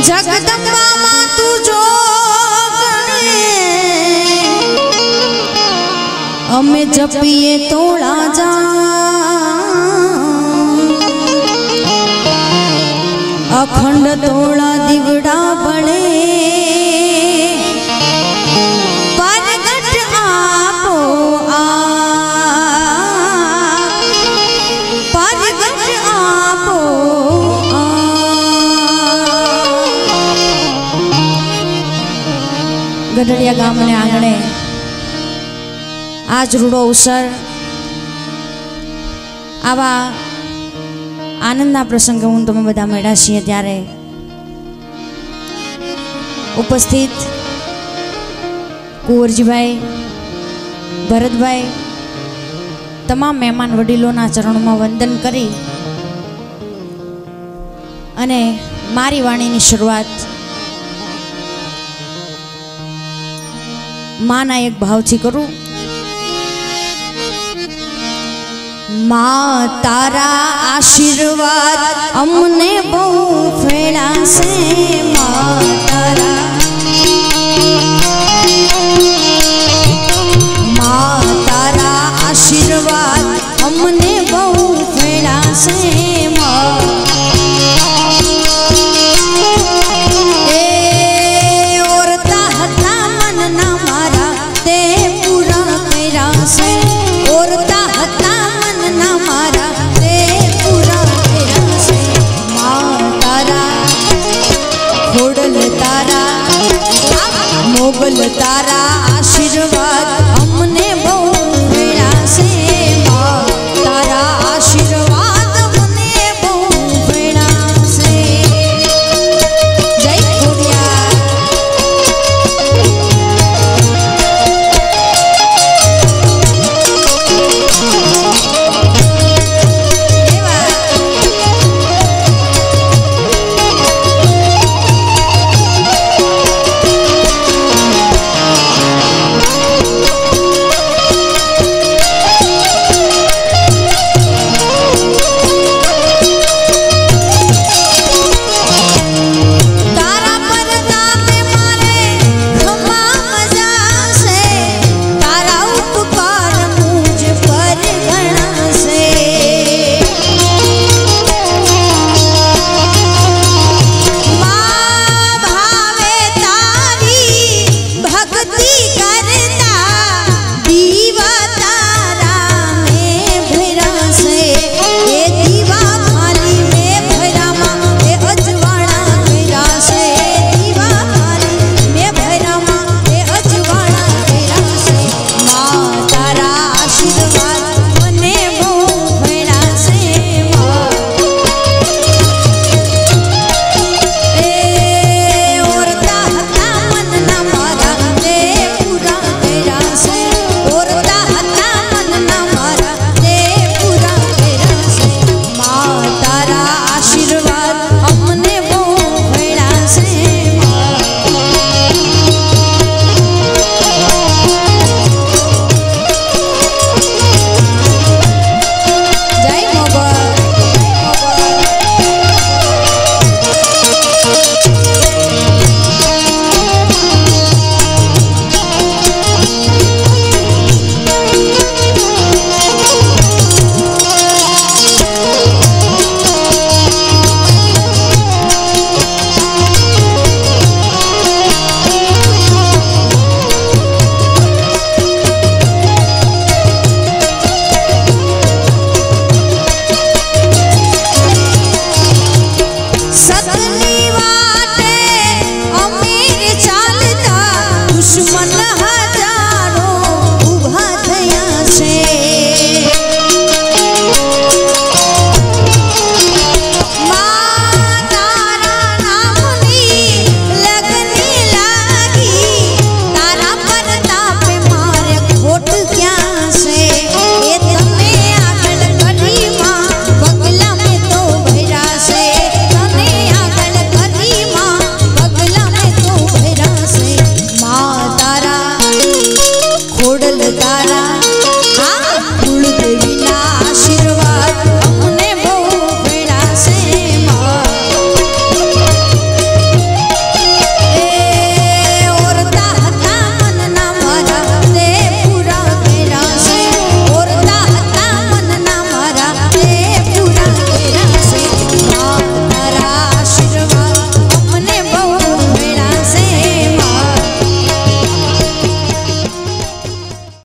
जगदम्बा मां तू जो अमे जपिए तोड़ा जा अखंड तोड़ा दिवड़ा बड़े परगट आपो आ परगट आपो आ। गढ़ड़िया गाम ने आंगणे आज रूड़ो अवसर आवा आनंदना प्रसंगे हूँ तमे बधा मेळ्या छीए त्यारे उपस्थित कुंवरजीभाई भरतभाई तमाम मेहमान वडीलोना चरणों वंदन करी अने मारी वाणीनी शुरुआत माना एक भावथी करूं। मां तारा आशीर्वाद अमने बहु फेड़ा से मां तारा आशीर्वाद अमने बहु फेड़ा से मोगल तारा आशीर्वाद